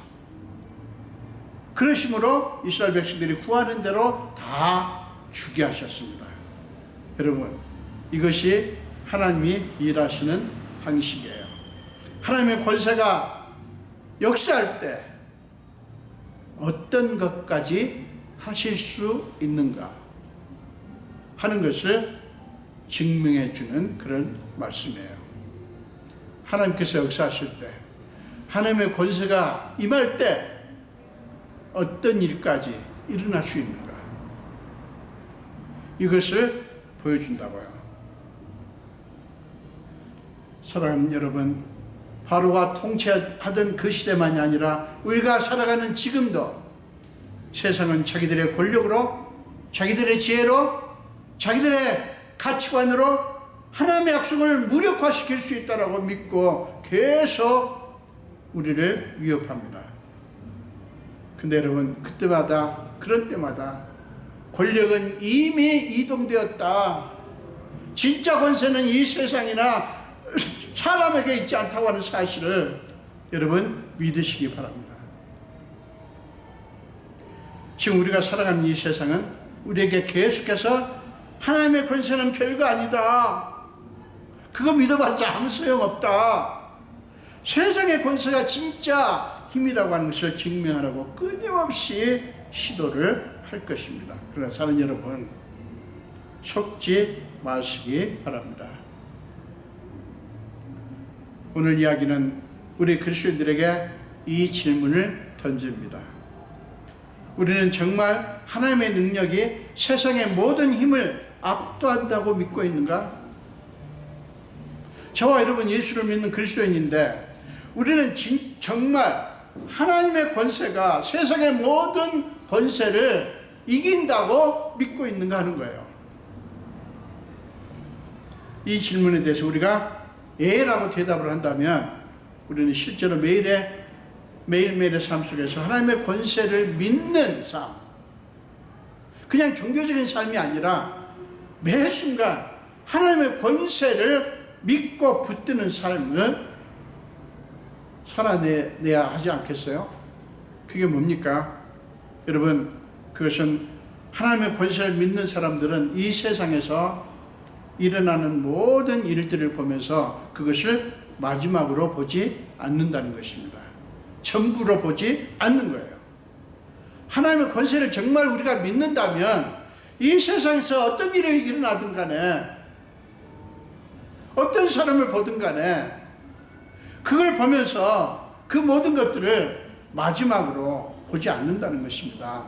그러심으로 이스라엘 백성들이 구하는 대로 다 주게 하셨습니다. 여러분 이것이 하나님이 일하시는 방식이에요. 하나님의 권세가 역사할 때 어떤 것까지 하실 수 있는가 하는 것을 증명해 주는 그런 말씀이에요. 하나님께서 역사하실 때, 하나님의 권세가 임할 때 어떤 일까지 일어날 수 있는가, 이것을 보여준다고요. 사랑하는 여러분, 바로가 통치하던 그 시대만이 아니라 우리가 살아가는 지금도 세상은 자기들의 권력으로, 자기들의 지혜로, 자기들의 가치관으로 하나님의 약속을 무력화시킬 수 있다고 믿고 계속 우리를 위협합니다. 근데 여러분, 그때마다, 그런 때마다 권력은 이미 이동되었다. 진짜 권세는 이 세상이나 사람에게 있지 않다고 하는 사실을 여러분 믿으시기 바랍니다. 지금 우리가 살아가는 이 세상은 우리에게 계속해서 하나님의 권세는 별거 아니다, 그거 믿어봤자 아무 소용없다, 세상의 권세가 진짜 힘이라고 하는 것을 증명하라고 끊임없이 시도를 할 것입니다. 그러나 사는 여러분, 속지 마시기 바랍니다. 오늘 이야기는 우리 그리스도인들에게 이 질문을 던집니다. 우리는 정말 하나님의 능력이 세상의 모든 힘을 압도한다고 믿고 있는가? 저와 여러분 예수를 믿는 그리스도인인데 우리는 정말 하나님의 권세가 세상의 모든 권세를 이긴다고 믿고 있는가 하는 거예요. 이 질문에 대해서 우리가 예라고 대답을 한다면 우리는 실제로 매일매일의 삶 속에서 하나님의 권세를 믿는 삶, 그냥 종교적인 삶이 아니라 매 순간 하나님의 권세를 믿고 붙드는 삶을 살아내야 하지 않겠어요? 그게 뭡니까? 여러분, 그것은 하나님의 권세를 믿는 사람들은 이 세상에서 일어나는 모든 일들을 보면서 그것을 마지막으로 보지 않는다는 것입니다. 전부로 보지 않는 거예요. 하나님의 권세를 정말 우리가 믿는다면 이 세상에서 어떤 일이 일어나든 간에, 어떤 사람을 보든 간에 그걸 보면서 그 모든 것들을 마지막으로 보지 않는다는 것입니다.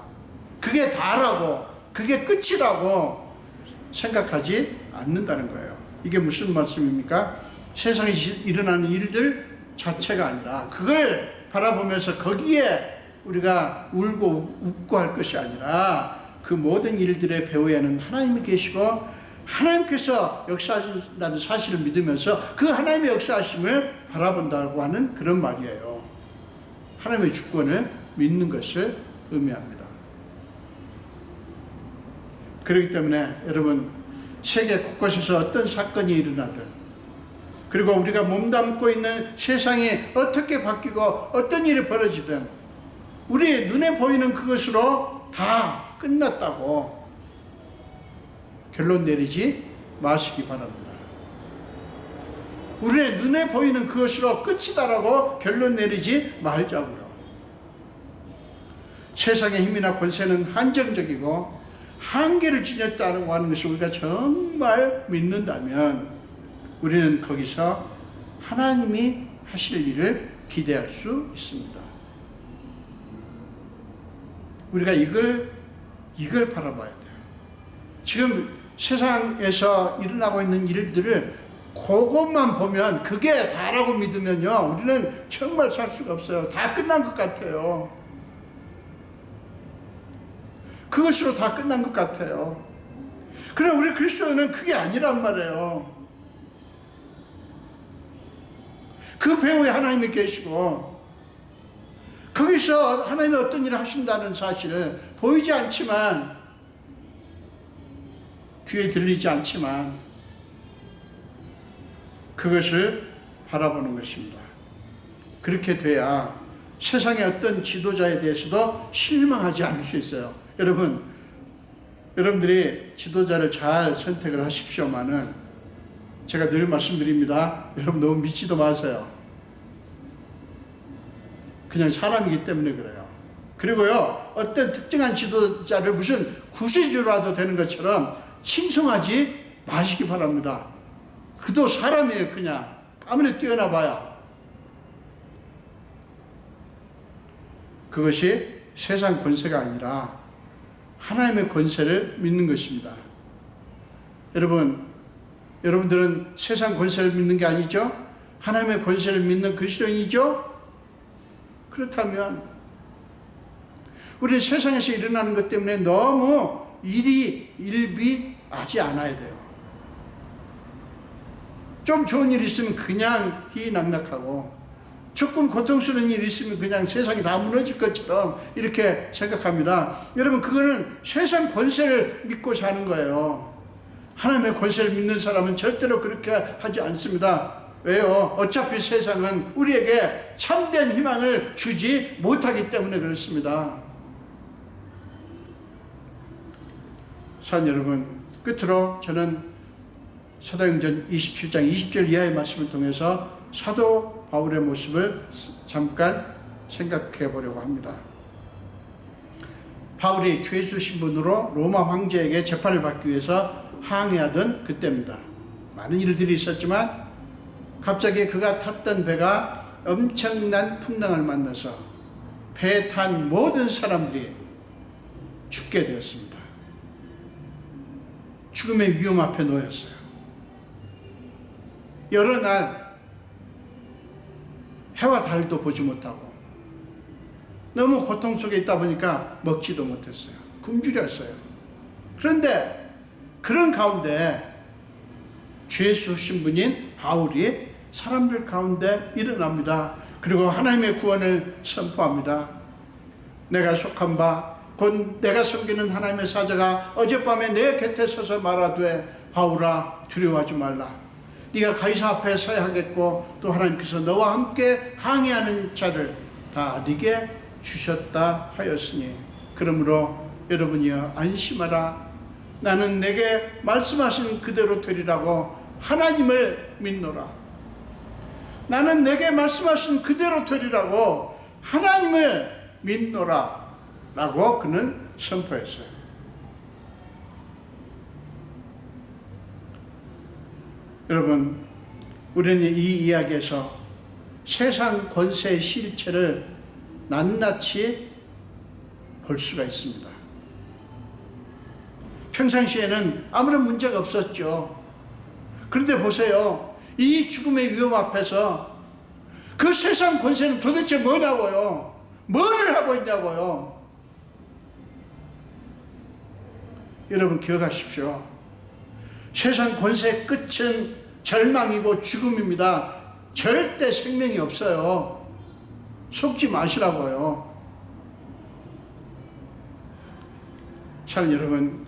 그게 다라고, 그게 끝이라고 생각하지 않는다는 거예요. 이게 무슨 말씀입니까? 세상에 일어나는 일들 자체가 아니라 그걸 바라보면서 거기에 우리가 울고 웃고 할 것이 아니라 그 모든 일들의 배후에는 하나님이 계시고 하나님께서 역사하신다는 사실을 믿으면서 그 하나님의 역사하심을 바라본다고 하는 그런 말이에요. 하나님의 주권을 믿는 것을 의미합니다. 그렇기 때문에 여러분, 세계 곳곳에서 어떤 사건이 일어나든, 그리고 우리가 몸담고 있는 세상이 어떻게 바뀌고 어떤 일이 벌어지든 우리 눈에 보이는 그것으로 다 끝났다고 결론 내리지 마시기 바랍니다. 우리의 눈에 보이는 그것으로 끝이다라고 결론 내리지 말자고요. 세상의 힘이나 권세는 한정적이고 한계를 지녔다고 하는 것을 우리가 정말 믿는다면 우리는 거기서 하나님이 하실 일을 기대할 수 있습니다. 우리가 이걸 바라봐야 돼요. 지금 세상에서 일어나고 있는 일들을 그것만 보면 그게 다라고 믿으면요, 우리는 정말 살 수가 없어요. 다 끝난 것 같아요. 그것으로 다 끝난 것 같아요. 그러나 우리 그리스도인은 그게 아니란 말이에요. 그 배후에 하나님이 계시고 거기서 하나님이 어떤 일을 하신다는 사실을 보이지 않지만, 귀에 들리지 않지만 그것을 바라보는 것입니다. 그렇게 돼야 세상의 어떤 지도자에 대해서도 실망하지 않을 수 있어요. 여러분들이 지도자를 잘 선택을 하십시오만은 제가 늘 말씀드립니다. 여러분 너무 믿지도 마세요. 그냥 사람이기 때문에 그래요. 그리고요, 어떤 특정한 지도자를 무슨 구세주라도 되는 것처럼 칭송하지 마시기 바랍니다. 그도 사람이에요. 그냥 아무리 뛰어나 봐야. 그것이 세상 권세가 아니라 하나님의 권세를 믿는 것입니다. 여러분들은 세상 권세를 믿는 게 아니죠? 하나님의 권세를 믿는 그리스도인이죠? 그렇다면 우리 세상에서 일어나는 것 때문에 너무 일비하지 않아야 돼요. 좀 좋은 일 있으면 그냥 희낙낙하고, 조금 고통스러운 일이 있으면 그냥 세상이 다 무너질 것처럼 이렇게 생각합니다. 여러분, 그거는 세상 권세를 믿고 사는 거예요. 하나님의 권세를 믿는 사람은 절대로 그렇게 하지 않습니다. 왜요? 어차피 세상은 우리에게 참된 희망을 주지 못하기 때문에 그렇습니다. 사랑하는 여러분, 끝으로 저는 사도행전 27장 20절 이하의 말씀을 통해서 사도 바울의 모습을 잠깐 생각해 보려고 합니다. 바울이 죄수 신분으로 로마 황제에게 재판을 받기 위해서 항해하던 그때입니다. 많은 일들이 있었지만 갑자기 그가 탔던 배가 엄청난 풍랑을 만나서 배에 탄 모든 사람들이 죽게 되었습니다. 죽음의 위험 앞에 놓였어요. 여러 날 해와 달도 보지 못하고 너무 고통 속에 있다 보니까 먹지도 못했어요. 굶주렸어요. 그런데 그런 가운데 죄수 신분인 바울이 사람들 가운데 일어납니다. 그리고 하나님의 구원을 선포합니다. 내가 속한 바 곧 내가 섬기는 하나님의 사자가 어젯밤에 내 곁에 서서 말하되 바울아 두려워하지 말라. 네가 가이사 앞에 서야 하겠고 또 하나님께서 너와 함께 항해하는 자를 다 네게 주셨다 하였으니 그러므로 여러분이여 안심하라. 나는 내게 말씀하신 그대로 되리라고 하나님을 믿노라. 나는 내게 말씀하신 그대로 되리라고 하나님을 믿노라 라고 그는 선포했어요. 여러분, 우리는 이 이야기에서 세상 권세의 실체를 낱낱이 볼 수가 있습니다. 평상시에는 아무런 문제가 없었죠. 그런데 보세요. 이 죽음의 위험 앞에서 그 세상 권세는 도대체 뭐냐고요? 뭐를 하고 있냐고요? 여러분 기억하십시오. 세상 권세의 끝은 절망이고 죽음입니다. 절대 생명이 없어요. 속지 마시라고요. 사랑하는 여러분,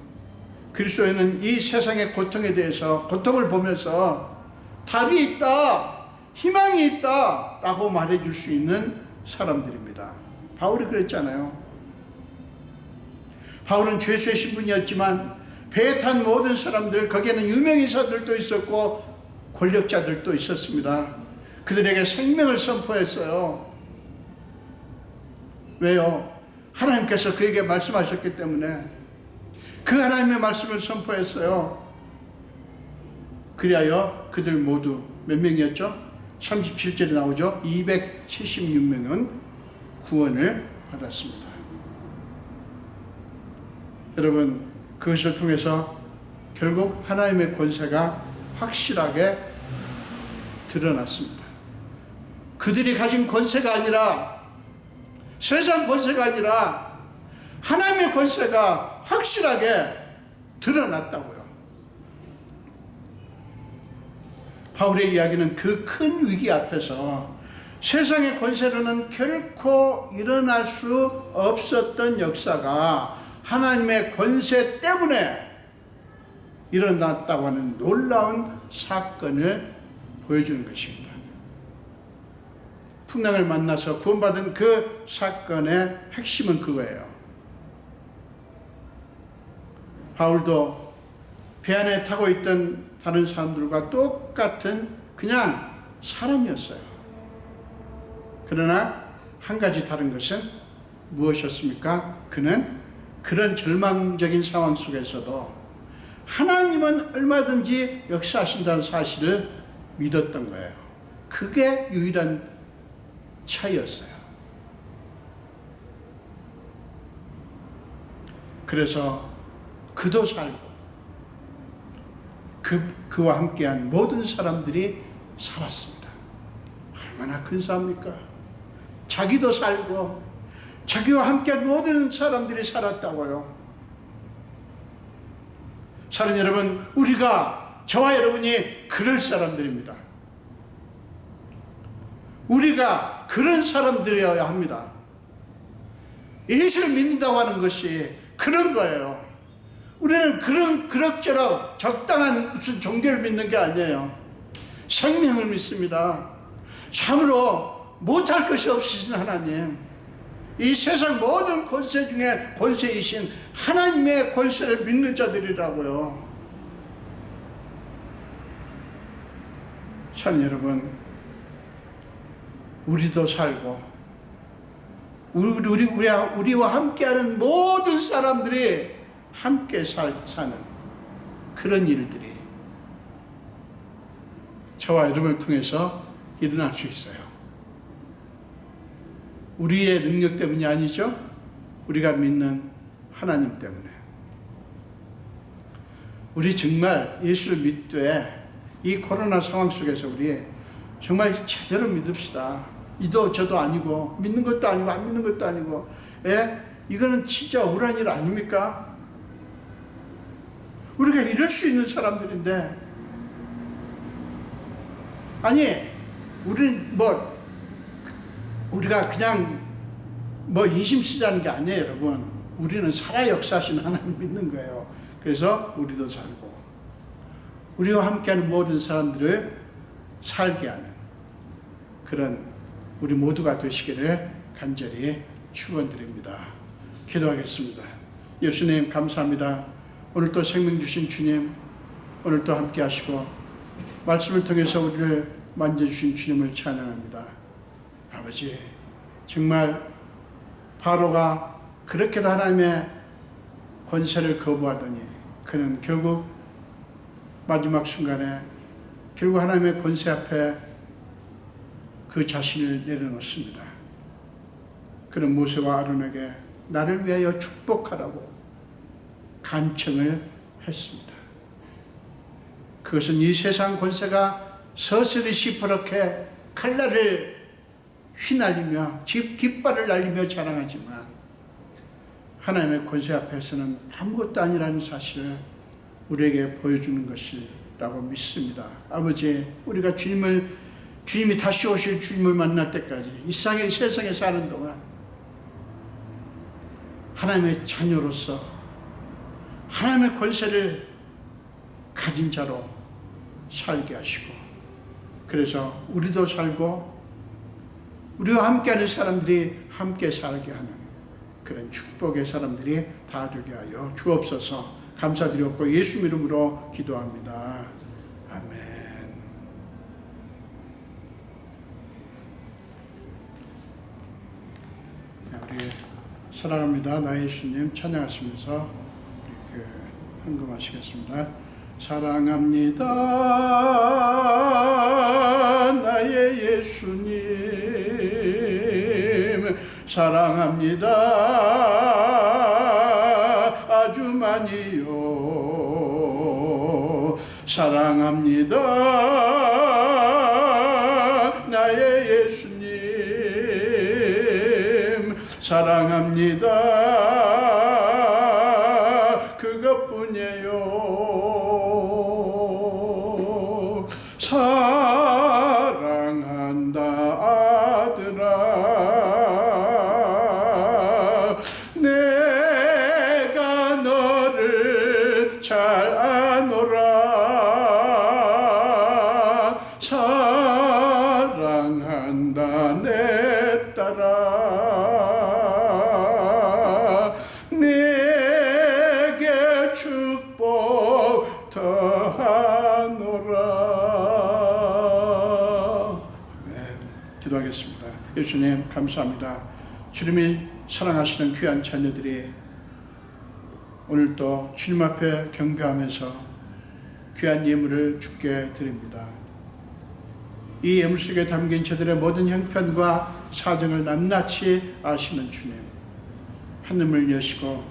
그리스도인은 이 세상의 고통에 대해서 고통을 보면서 답이 있다, 희망이 있다 라고 말해줄 수 있는 사람들입니다. 바울이 그랬잖아요. 바울은 죄수의 신분이었지만 배에 탄 모든 사람들, 거기에는 유명인사들도 있었고 권력자들도 있었습니다. 그들에게 생명을 선포했어요. 왜요? 하나님께서 그에게 말씀하셨기 때문에 그 하나님의 말씀을 선포했어요. 그리하여 그들 모두 몇 명이었죠? 37절에 나오죠. 276명은 구원을 받았습니다. 여러분, 그것을 통해서 결국 하나님의 권세가 확실하게 드러났습니다. 그들이 가진 권세가 아니라, 세상 권세가 아니라 하나님의 권세가 확실하게 드러났다고요. 바울의 이야기는 그 큰 위기 앞에서 세상의 권세로는 결코 일어날 수 없었던 역사가 하나님의 권세 때문에 일어났다고 하는 놀라운 사건을 보여주는 것입니다. 풍랑을 만나서 구원받은 그 사건의 핵심은 그거예요. 바울도 배 안에 타고 있던 다른 사람들과 똑같은 그냥 사람이었어요. 그러나 한 가지 다른 것은 무엇이었습니까? 그는 그런 절망적인 상황 속에서도 하나님은 얼마든지 역사하신다는 사실을 믿었던 거예요. 그게 유일한 차이였어요. 그래서 그도 살고 그와 함께한 모든 사람들이 살았습니다. 얼마나 근사합니까? 자기도 살고 자기와 함께한 모든 사람들이 살았다고요. 사랑하는 여러분, 저와 여러분이 그럴 사람들입니다. 우리가 그런 사람들이어야 합니다. 예수를 믿는다고 하는 것이 그런 거예요. 우리는 그럭저럭 적당한 무슨 종교를 믿는 게 아니에요. 생명을 믿습니다. 참으로 못할 것이 없으신 하나님, 이 세상 모든 권세 중에 권세이신 하나님의 권세를 믿는 자들이라고요. 사랑하는 여러분, 우리도 살고 우리와 함께하는 모든 사람들이 함께 사는 그런 일들이 저와 여러분을 통해서 일어날 수 있어요. 우리의 능력 때문이 아니죠. 우리가 믿는 하나님 때문에. 우리 정말 예수를 믿되 이 코로나 상황 속에서 우리 정말 제대로 믿읍시다. 이도 저도 아니고 믿는 것도 아니고 안 믿는 것도 아니고, 이거는 진짜 억울한 일 아닙니까? 우리가 이럴 수 있는 사람들인데, 아니 우리가 그냥 인심 쓰자는 게 아니에요. 여러분, 우리는 살아 역사하신 하나님 믿는 거예요. 그래서 우리도 살고 우리와 함께하는 모든 사람들을 살게 하는 그런 우리 모두가 되시기를 간절히 축원드립니다. 기도하겠습니다. 예수님 감사합니다. 오늘 또 생명 주신 주님, 오늘 또 함께 하시고 말씀을 통해서 우리를 만져주신 주님을 찬양합니다. 아버지, 정말 바로가 그렇게도 하나님의 권세를 거부하더니 그는 결국 마지막 순간에 결국 하나님의 권세 앞에 그 자신을 내려놓습니다. 그는 모세와 아론에게 나를 위하여 축복하라고 간청을 했습니다. 그것은 이 세상 권세가 서슬이 시퍼렇게 칼날을 휘날리며 깃발을 날리며 자랑하지만 하나님의 권세 앞에서는 아무것도 아니라는 사실을 우리에게 보여주는 것이라고 믿습니다. 아버지, 우리가 주님이 다시 오실 주님을 만날 때까지 이 세상에 사는 동안 하나님의 자녀로서 하나님의 권세를 가진 자로 살게 하시고, 그래서 우리도 살고 우리와 함께하는 사람들이 함께 살게 하는 그런 축복의 사람들이 다 되게 하여 주옵소서. 감사드렸고 예수 이름으로 기도합니다. 아멘. 우리 사랑합니다 나의 예수님 찬양하시면서 우리 헌금하시겠습니다. 사랑합니다 나의 예수님, 사랑합니다 아주 많이요, 사랑합니다 나의 예수님, 사랑합니다 그것뿐이에요. 사랑한다 아들아, 내가 너를 잘 아노라. 사랑한다 내 딸아, 내게 축복 더하노라. 아멘. 기도하겠습니다. 예수님 감사합니다. 주님이 사랑하시는 귀한 자녀들이 오늘 또 주님 앞에 경배하면서 귀한 예물을 주께 드립니다. 이 예물 속에 담긴 저들의 모든 형편과 사정을 낱낱이 아시는 주님, 하늘을 여시고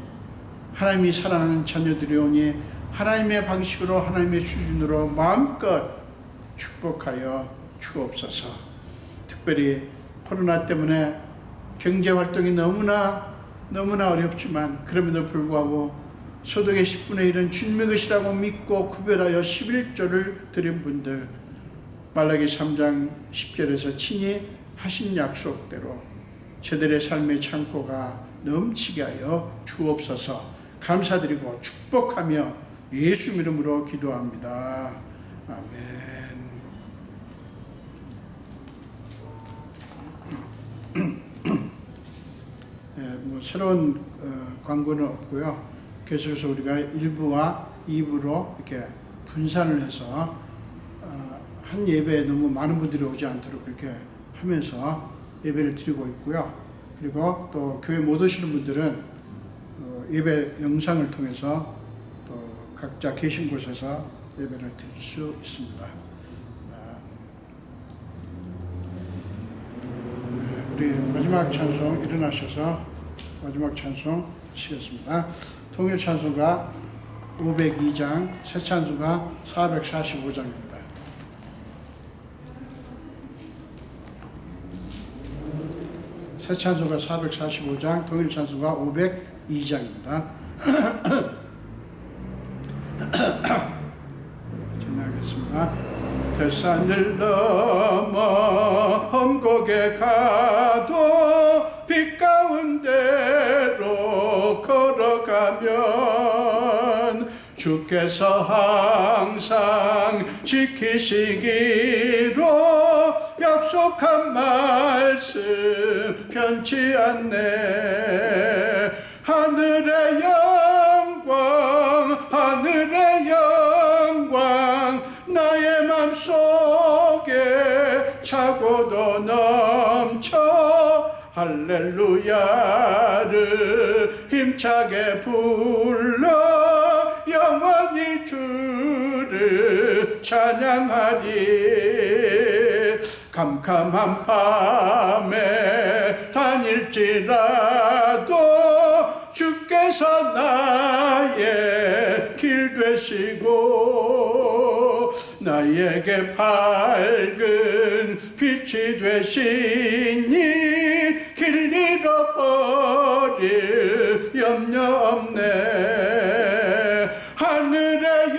하나님이 사랑하는 자녀들이 오니 하나님의 방식으로 하나님의 수준으로 마음껏 축복하여 주옵소서. 특별히 코로나 때문에 경제활동이 너무나 어렵지만 그럼에도 불구하고 소득의 10분의 1은 주님의 것이라고 믿고 구별하여 11조를 드린 분들, 말라기 3장 10절에서 친히 하신 약속대로 저들의 삶의 창고가 넘치게 하여 주옵소서. 감사드리고 축복하며 예수 이름으로 기도합니다. 아멘. 새로운 광고는 없고요. 계속해서 우리가 1부와 2부로 이렇게 분산을 해서 한 예배에 너무 많은 분들이 오지 않도록 그렇게 하면서 예배를 드리고 있고요. 그리고 또 교회 못 오시는 분들은 예배 영상을 통해서 또 각자 계신 곳에서 예배를 드릴 수 있습니다. 우리 마지막 찬송 일어나셔서 마지막 찬송 시겠습니다. 통일 찬송가 502장, 새 찬송가 445장입니다. 새 찬송가 445장, 통일 찬송가 502장입니다. 진행하겠습니다. 대산을 넘어 험곡에 가도 빛 가운데로 걸어가면 주께서 항상 지키시기로 약속한 말씀 변치 않네. 하늘의 영광 나의 맘속에 차고도 넘쳐 할렐루야를 힘차게 불러 영원히 주를 찬양하리. 캄캄한 밤에 다닐지라도 주께서 나의 길 되시고 나에게 밝은 빛이 되시니 길 잃어버릴 염려 없네. 하늘의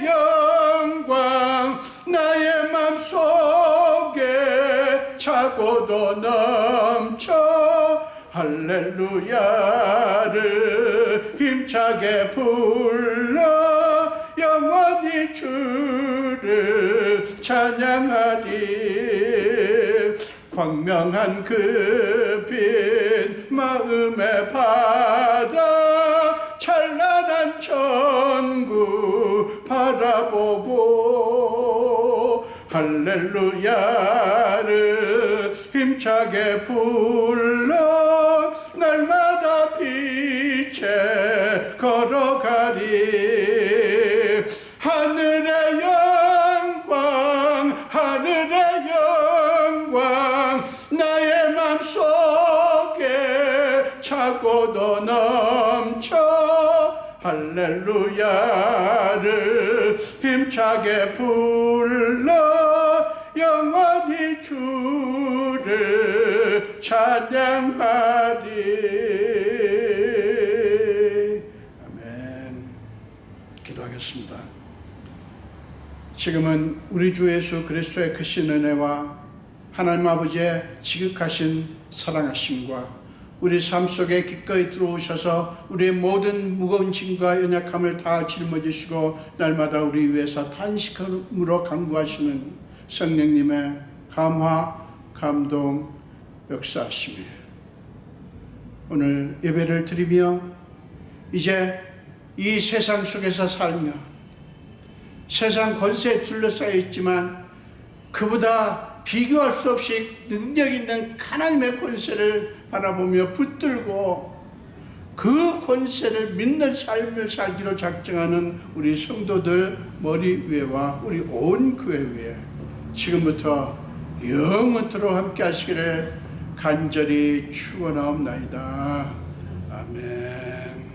영광 나의 맘속에 차고도 넘쳐 할렐루야를 힘차게 불러 영원히 주를 찬양하리. 광명한 그 빛 마음에 받아 찬란한 천국 바라보고 할렐루야를 힘차게 불러 날마다 빛에 걸어가리. 하늘의 영광 나의 맘속에 차고도 넘쳐 할렐루야를 힘차게 불러 영원히 주를 찬양하리. 아멘. 기도하겠습니다. 지금은 우리 주 예수 그리스도의 크신 은혜와 하나님 아버지의 지극하신 사랑하심과 우리 삶 속에 기꺼이 들어오셔서 우리의 모든 무거운 짐과 연약함을 다 짊어지시고 날마다 우리 위해서 탄식함으로 간구하시는 성령님의 감화, 감동, 역사하심이 오늘 예배를 드리며 이제 이 세상 속에서 살며 세상 권세에 둘러싸여 있지만 그보다 비교할 수 없이 능력 있는 하나님의 권세를 바라보며 붙들고 그 권세를 믿는 삶을 살기로 작정하는 우리 성도들 머리 위에와 우리 온 교회 위에 지금부터 영원토록 함께 하시기를 간절히 축원하옵나이다. 아멘.